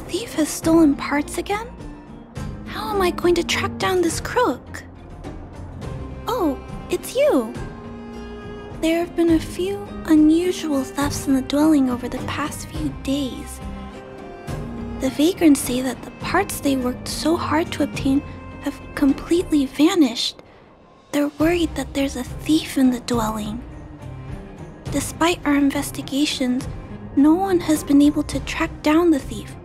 thief has stolen parts again? How am I going to track down this crook? Oh, it's you! There have been a few unusual thefts in the dwelling over the past few days. The vagrants say that the parts they worked so hard to obtain have completely vanished. They're worried that there's a thief in the dwelling. Despite our investigations, no one has been able to track down the thief.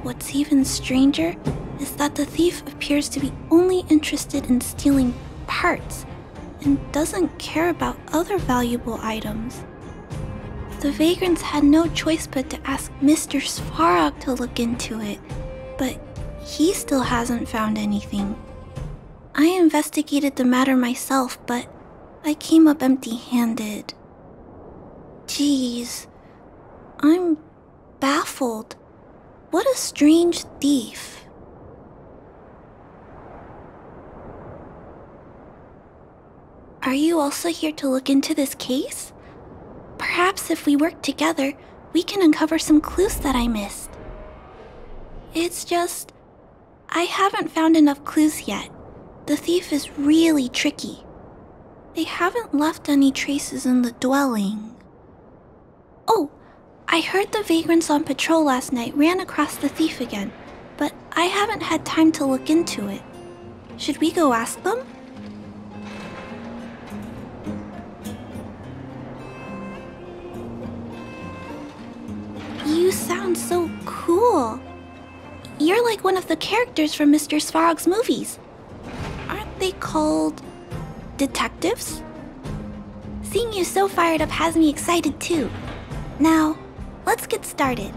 What's even stranger is that the thief appears to be only interested in stealing parts and doesn't care about other valuable items. The vagrants had no choice but to ask Mr. Svarog to look into it, but he still hasn't found anything. I investigated the matter myself, but I came up empty-handed. Geez, I'm baffled. What a strange thief. Are you also here to look into this case? Perhaps if we work together, we can uncover some clues that I missed. It's just, I haven't found enough clues yet. The thief is really tricky. They haven't left any traces in the dwelling. Oh, I heard the vagrants on patrol last night ran across the thief again, but I haven't had time to look into it. Should we go ask them? You sound so cool. You're like one of the characters from Mr. Svarog's movies. Aren't they called detectives? Seeing you so fired up has me excited too. Now, let's get started.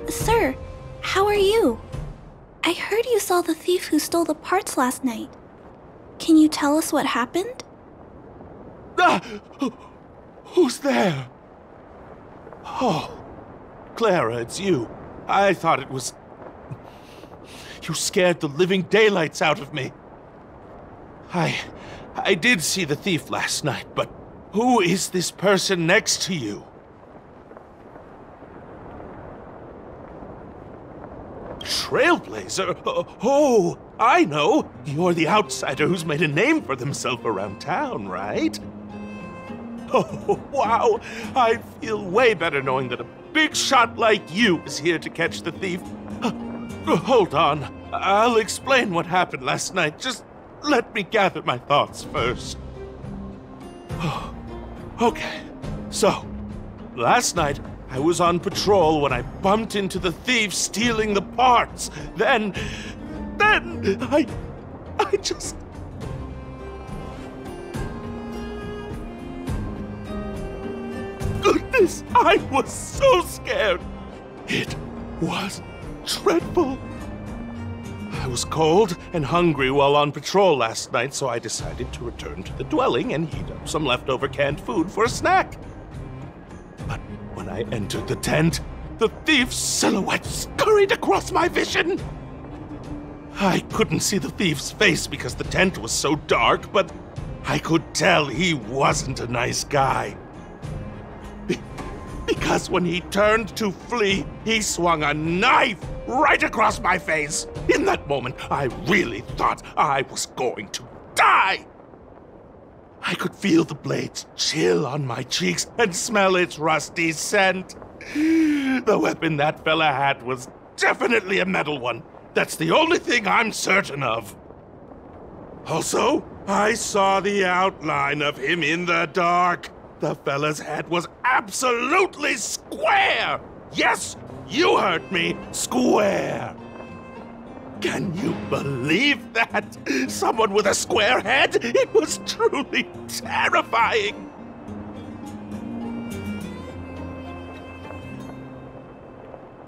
Sir, how are you? I heard you saw the thief who stole the parts last night. Can you tell us what happened? Ah! Who's there? Oh, Clara, it's you. I thought it was... You scared the living daylights out of me. I did see the thief last night, but who is this person next to you? Trailblazer? Oh, I know. You're the outsider who's made a name for themselves around town, right? Oh, wow. I feel way better knowing that a big shot like you is here to catch the thief. Hold on. I'll explain what happened last night. Just let me gather my thoughts first. Okay. So, last night, I was on patrol when I bumped into the thief stealing the parts. Then I just... Goodness, I was so scared. It was dreadful. I was cold and hungry while on patrol last night, so I decided to return to the dwelling and heat up some leftover canned food for a snack. But when I entered the tent, the thief's silhouette scurried across my vision. I couldn't see the thief's face because the tent was so dark, but I could tell he wasn't a nice guy. Because when he turned to flee, he swung a knife right across my face. In that moment, I really thought I was going to die. I could feel the blades chill on my cheeks and smell its rusty scent. The weapon that fella had was definitely a metal one. That's the only thing I'm certain of. Also, I saw the outline of him in the dark. The fella's head was absolutely square. Yes, you heard me! Square! Can you believe that? Someone with a square head? It was truly terrifying!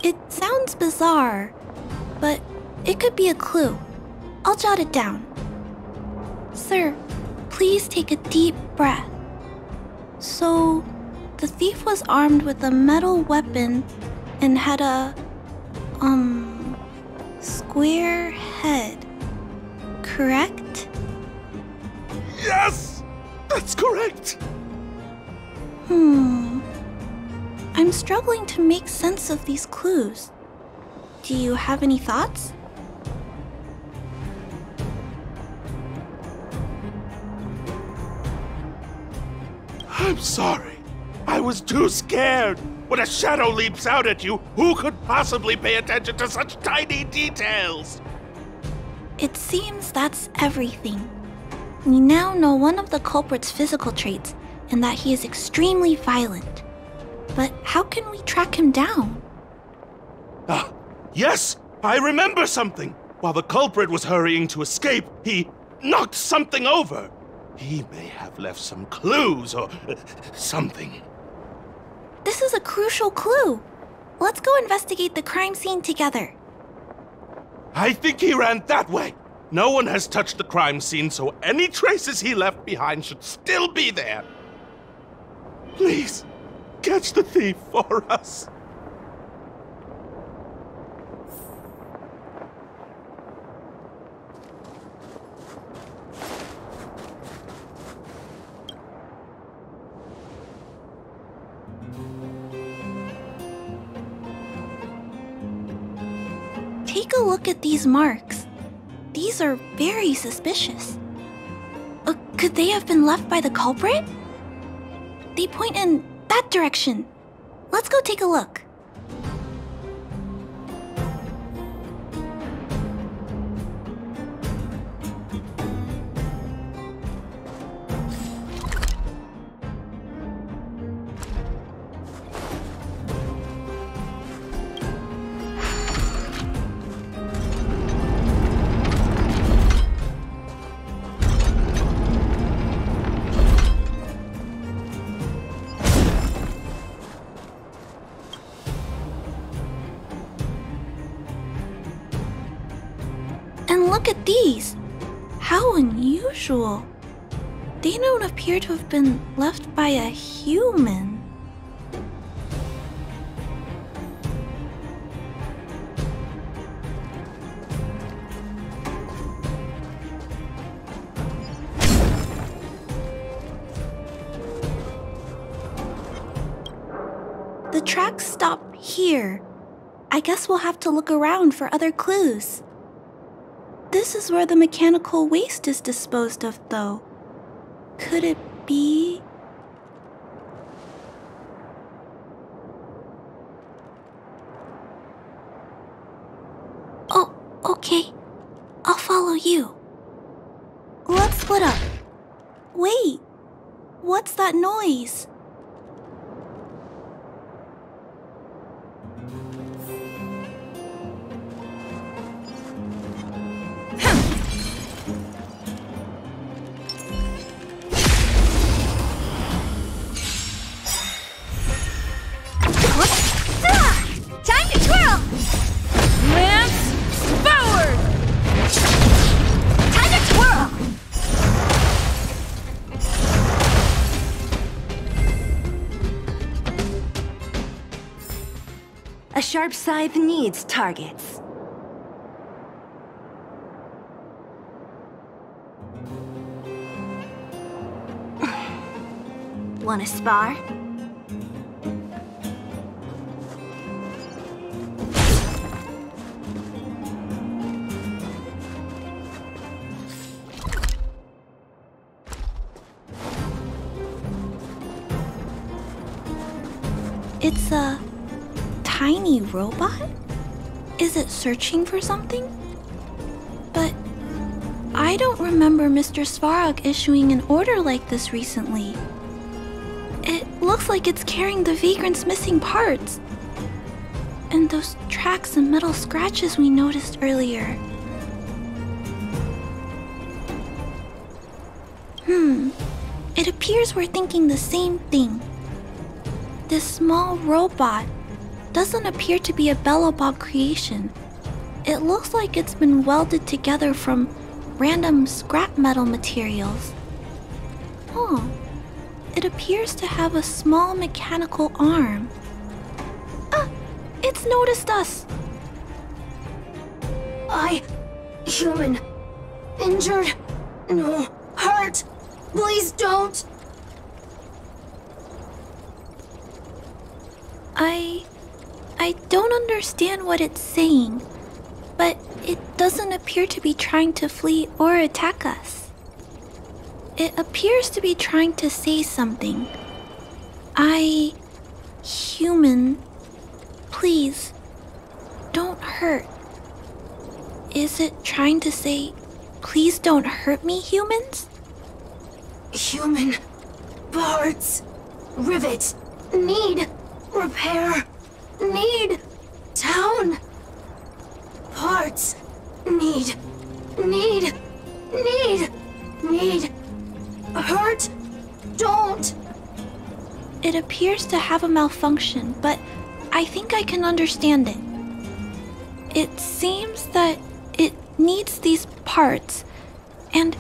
It sounds bizarre, but it could be a clue. I'll jot it down. Sir, please take a deep breath. So, the thief was armed with a metal weapon and had a, square head, correct? Yes! That's correct! I'm struggling to make sense of these clues. Do you have any thoughts? I'm sorry. I was too scared. When a shadow leaps out at you, who could possibly pay attention to such tiny details? It seems that's everything. We now know one of the culprit's physical traits and that he is extremely violent. But how can we track him down? Ah, yes! I remember something! While the culprit was hurrying to escape, he knocked something over. He may have left some clues or something. This is a crucial clue. Let's go investigate the crime scene together. I think he ran that way. No one has touched the crime scene, so any traces he left behind should still be there. Please, catch the thief for us. Take a look at these marks. These are very suspicious. Could they have been left by the culprit? They point in that direction. Let's go take a look. And look at these! How unusual! They don't appear to have been left by a human. The tracks stop here. I guess we'll have to look around for other clues. This is where the mechanical waste is disposed of, though. Could it be? Oh, okay. I'll follow you. Let's split up. Wait, what's that noise? A sharp scythe needs targets. Wanna spar? It's a tiny robot? Is it searching for something? But I don't remember Mr. Svarog issuing an order like this recently. It looks like it's carrying the Vagrant's missing parts. And those tracks and metal scratches we noticed earlier. It appears we're thinking the same thing. This small robot doesn't appear to be a Belobog creation. It looks like it's been welded together from random scrap metal materials. It appears to have a small mechanical arm. It's noticed us! Human. Injured. No. Hurt. Please don't. I don't understand what it's saying, but it doesn't appear to be trying to flee or attack us. It appears to be trying to say something. Human, please, don't hurt. Is it trying to say, please don't hurt me, humans? Human. Parts. Rivet. Need. Repair. Need. Town. Parts. Need. Hurt. Don't. It appears to have a malfunction, but I think I can understand it. It seems that it needs these parts, and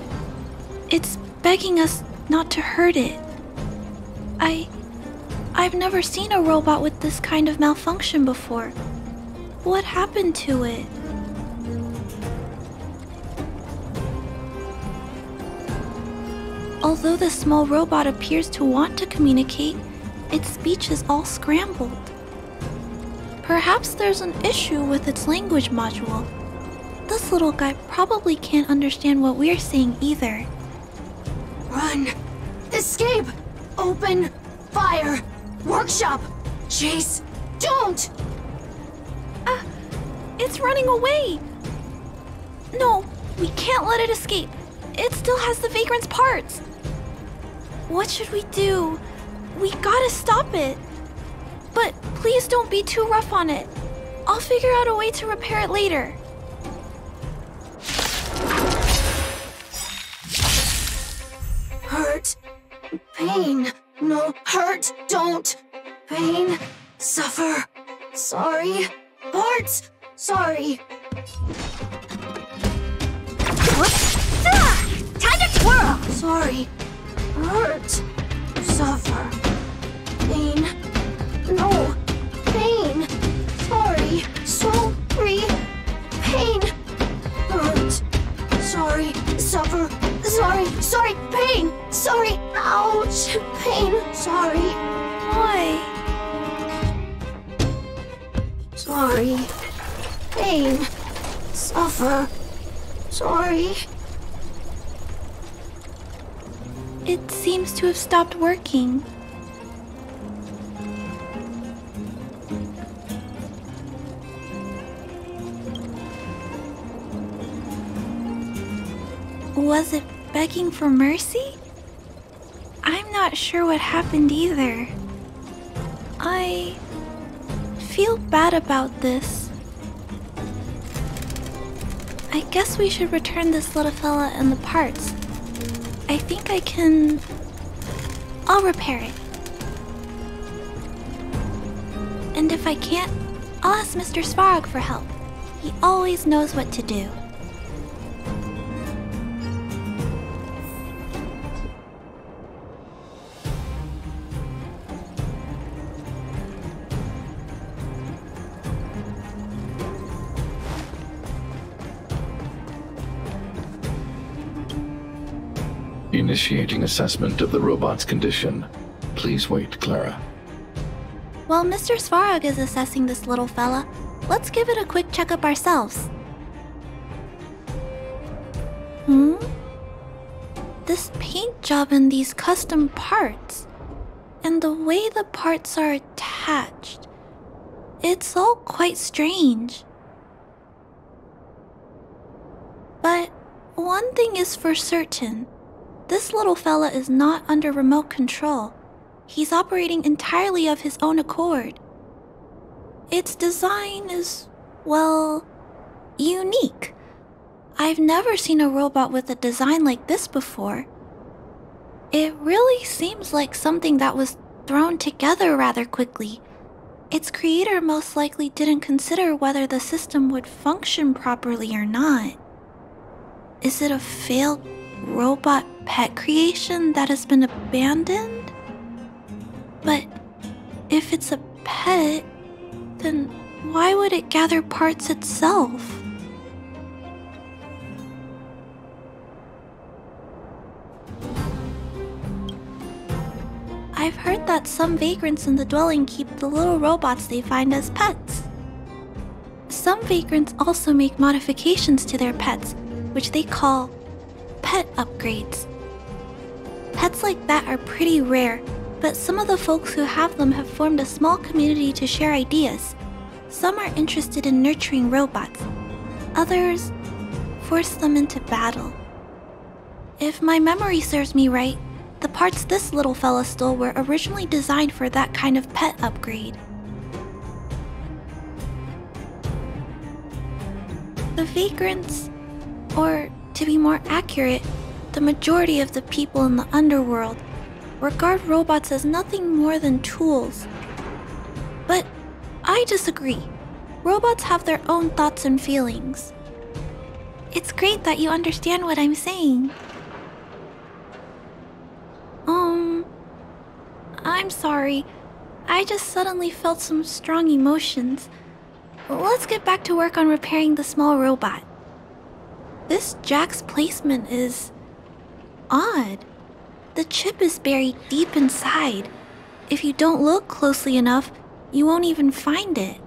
it's begging us not to hurt it. I've never seen a robot with this kind of malfunction before. What happened to it? Although the small robot appears to want to communicate, its speech is all scrambled. Perhaps there's an issue with its language module. This little guy probably can't understand what we're saying either. Run. Escape. Open. Fire. Workshop. Chase. Don't. It's running away. No, we can't let it escape. It still has the Vagrant's parts. What should we do? We gotta stop it. But please don't be too rough on it. I'll figure out a way to repair it later. Hurt. Pain. No. Hurt. Don't. Pain. Suffer. Sorry. Parts. Sorry. What? Time to twirl! Sorry. Hurt. Suffer. Pain. No. Pain. Sorry. Sorry. Pain. Hurt. Sorry. Suffer. Sorry. Sorry. Pain. Sorry. Ouch. Pain. Sorry. Why? Sorry. Pain. Suffer. Sorry. It seems to have stopped working. Was it begging for mercy? I'm not sure what happened either. I feel bad about this. I guess we should return this little fella and the parts. I think I can... I'll repair it. And if I can't, I'll ask Mr. Svarog for help. He always knows what to do. Initiating assessment of the robot's condition. Please wait, Clara. While Mr. Svarog is assessing this little fella, let's give it a quick checkup ourselves. This paint job and these custom parts, and the way the parts are attached, it's all quite strange. But one thing is for certain. This little fella is not under remote control. He's operating entirely of his own accord. its design is, well, unique. I've never seen a robot with a design like this before. It really seems like something that was thrown together rather quickly. Its creator most likely didn't consider whether the system would function properly or not. Is it a failed robot pet creation that has been abandoned? But if it's a pet, then why would it gather parts itself? I've heard that some vagrants in the dwelling keep the little robots they find as pets. Some vagrants also make modifications to their pets, which they call pet upgrades. Pets like that are pretty rare, but some of the folks who have them have formed a small community to share ideas. Some are interested in nurturing robots. Others force them into battle. If my memory serves me right, the parts this little fella stole were originally designed for that kind of pet upgrade. The vagrants, or to be more accurate, the majority of the people in the underworld, regard robots as nothing more than tools. But I disagree. Robots have their own thoughts and feelings. It's great that you understand what I'm saying. I'm sorry. I just suddenly felt some strong emotions. Let's get back to work on repairing the small robot. This jack's placement is odd. The chip is buried deep inside. If you don't look closely enough, you won't even find it.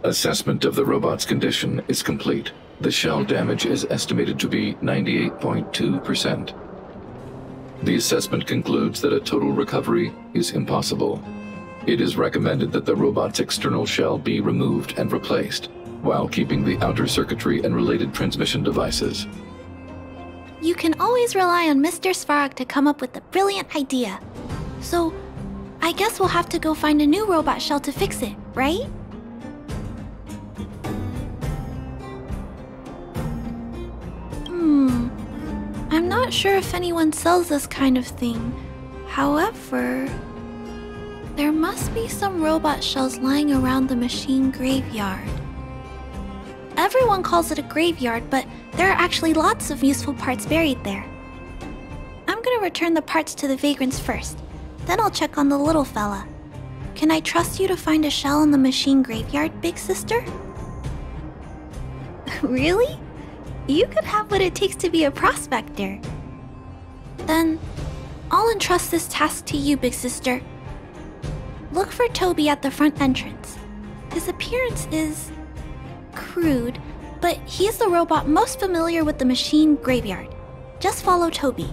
Assessment of the robot's condition is complete. The shell damage is estimated to be 98.2%. The assessment concludes that a total recovery is impossible. It is recommended that the robot's external shell be removed and replaced, while keeping the outer circuitry and related transmission devices. You can always rely on Mr. Svarog to come up with a brilliant idea. So, I guess we'll have to go find a new robot shell to fix it, right? I'm not sure if anyone sells this kind of thing. However, there must be some robot shells lying around the machine graveyard. Everyone calls it a graveyard, but there are actually lots of useful parts buried there. I'm gonna return the parts to the vagrants first. Then I'll check on the little fella. Can I trust you to find a shell in the machine graveyard, big sister? Really? You could have what it takes to be a prospector. Then, I'll entrust this task to you, big sister. Look for Toby at the front entrance. His appearance is crude, but he's the robot most familiar with the machine graveyard. Just follow Toby.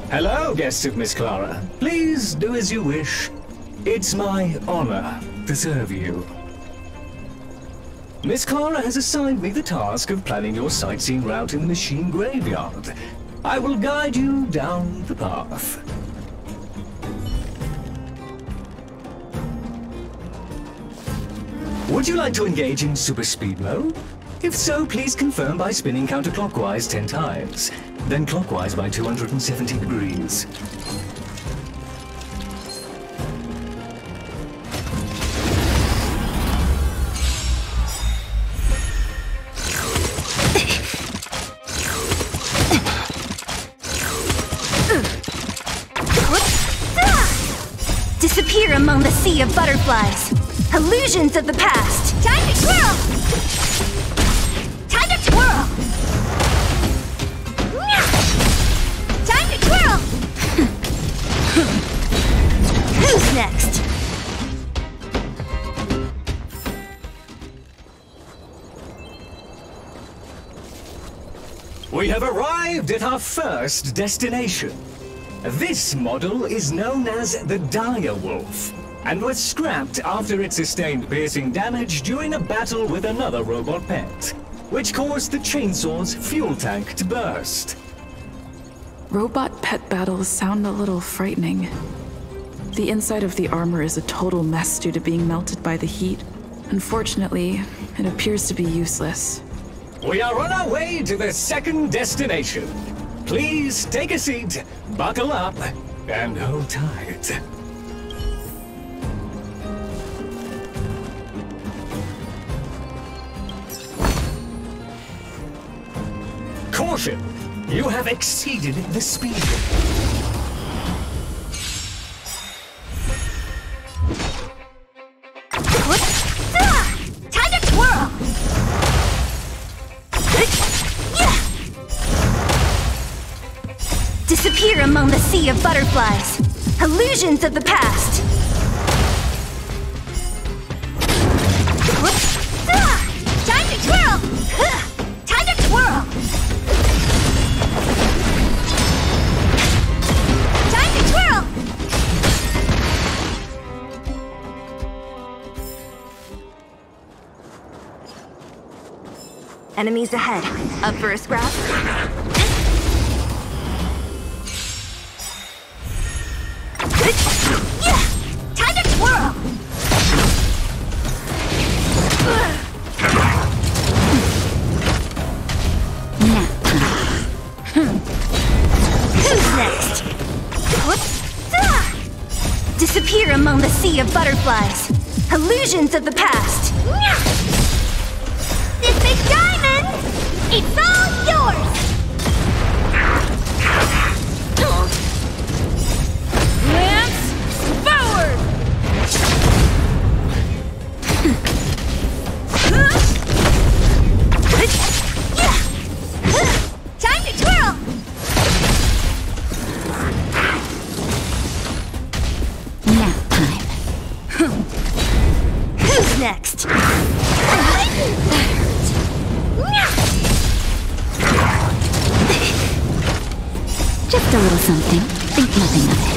Hello, guests of Miss Clara. Please do as you wish. It's my honor to serve you. Miss Clara has assigned me the task of planning your sightseeing route in the machine graveyard. I will guide you down the path. Would you like to engage in super speed mode? If so, please confirm by spinning counterclockwise 10 times, then clockwise by 270 degrees. Disappear among the sea of butterflies. Illusions of the past. Time to twirl! Time to twirl! Time to twirl! Who's next? We have arrived at our first destination. This model is known as the Dire Wolf, and was scrapped after it sustained piercing damage during a battle with another robot pet, which caused the chainsaw's fuel tank to burst. Robot pet battles sound a little frightening. The inside of the armor is a total mess due to being melted by the heat. Unfortunately, it appears to be useless. We are on our way to the second destination. Please take a seat, buckle up, and hold tight. Caution! You have exceeded the speed limit. Time to twirl! Disappear among the sea of butterflies. Illusions of the past. Time to twirl! Time to twirl! Time to twirl! Enemies ahead. Up for a scrap? Time to twirl! Who's next? Disappear among the sea of butterflies. Illusions of the past. This big diamond! It's all yours! Lance forward! Time to twirl! Nap time. Who's next? Just a little something. Think nothing of it.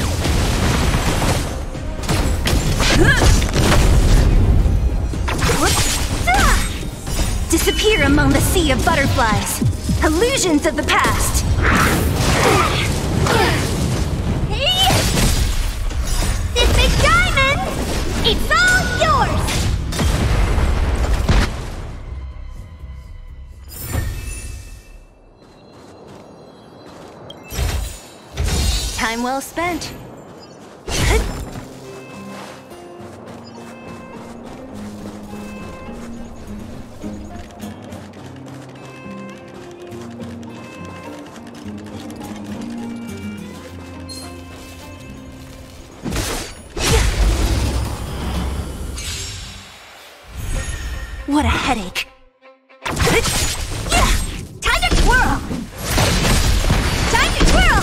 Disappear among the sea of butterflies. Illusions of the past. This big diamond! It's all yours! Time well spent. What a headache. Time to twirl! Time to twirl!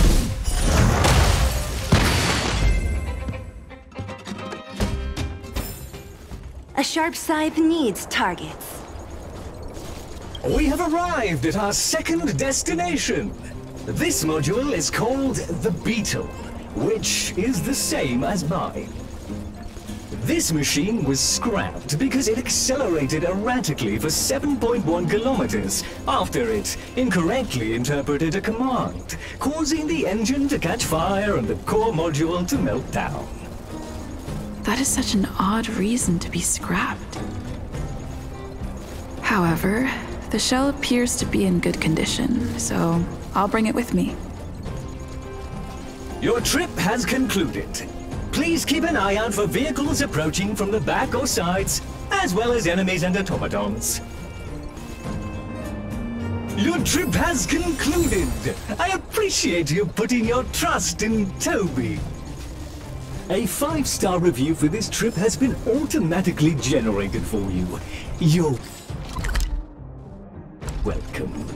A sharp scythe needs targets. We have arrived at our second destination. This module is called the Beetle, which is the same as mine. This machine was scrapped because it accelerated erratically for 7.1 kilometers after it incorrectly interpreted a command, causing the engine to catch fire and the core module to melt down. That is such an odd reason to be scrapped. However, the shell appears to be in good condition, so I'll bring it with me. Your trip has concluded. Please keep an eye out for vehicles approaching from the back or sides, as well as enemies and automatons. Your trip has concluded. I appreciate you putting your trust in Toby. A 5-star review for this trip has been automatically generated for you. You're welcome.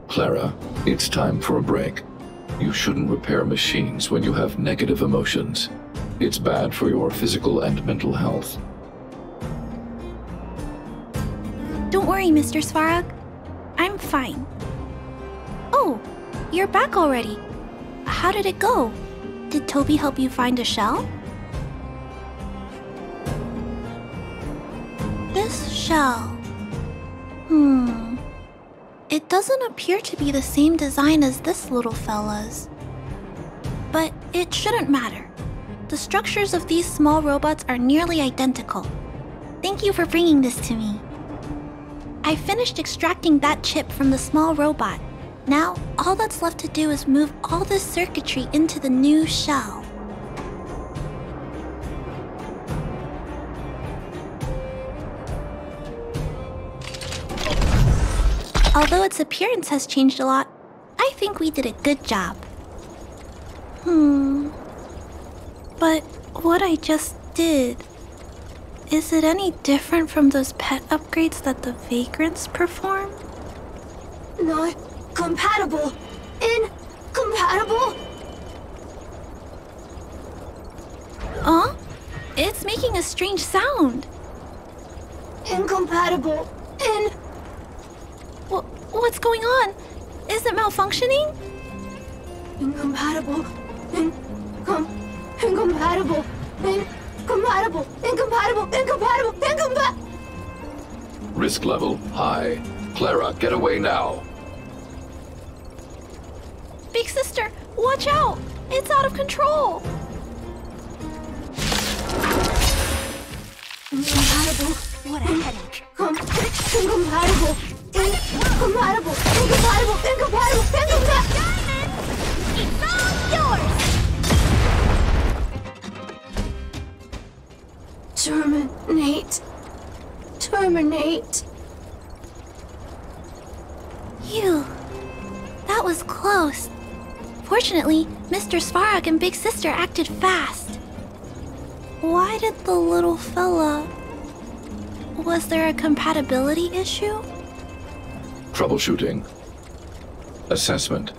Clara, it's time for a break. You shouldn't repair machines when you have negative emotions. It's bad for your physical and mental health. Don't worry, Mr. Svarog. I'm fine. Oh, you're back already. How did it go? Did Toby help you find a shell? This shell... It doesn't appear to be the same design as this little fella's. But it shouldn't matter. The structures of these small robots are nearly identical. Thank you for bringing this to me. I finished extracting that chip from the small robot. Now, all that's left to do is move all this circuitry into the new shell. Although its appearance has changed a lot, I think we did a good job. But what I just did... Is it any different from those pet upgrades that the Vagrants perform? Not compatible. Incompatible. Huh? It's making a strange sound. Incompatible. What's going on? Is it malfunctioning? Incompatible. Incompatible. Risk level high. Clara, get away now. Big sister, watch out! It's out of control! Incompatible. What a headache. Incompatible. Incompatible. It's all yours! Terminate. Phew. That was close. Fortunately, Mr. Svarog and Big Sister acted fast. Why did the little fella... Was there a compatibility issue? Troubleshooting. Assessment.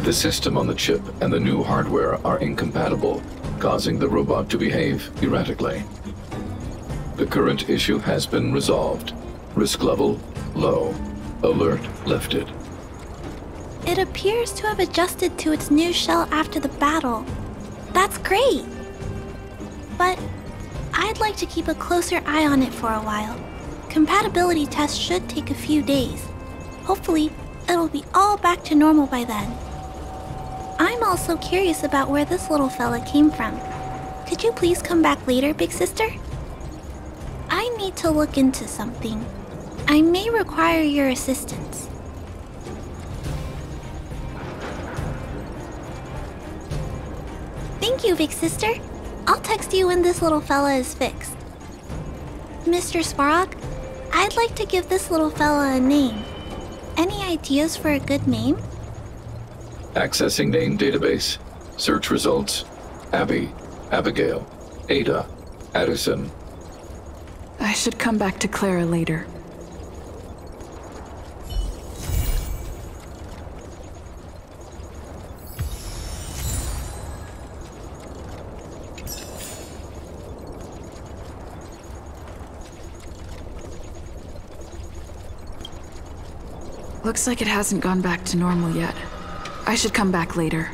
The system on the chip and the new hardware are incompatible, causing the robot to behave erratically. The current issue has been resolved. Risk level low. Alert lifted. It appears to have adjusted to its new shell after the battle. That's great! But I'd like to keep a closer eye on it for a while. Compatibility tests should take a few days. Hopefully, it'll be all back to normal by then. I'm also curious about where this little fella came from. Could you please come back later, Big Sister? I need to look into something. I may require your assistance. Thank you, Big Sister. I'll text you when this little fella is fixed. Mr. Svarog, I'd like to give this little fella a name. Any ideas for a good name? Accessing name database. Search results. Abby, Abigail, Ada, Addison. I should come back to Clara later. Looks like it hasn't gone back to normal yet. I should come back later.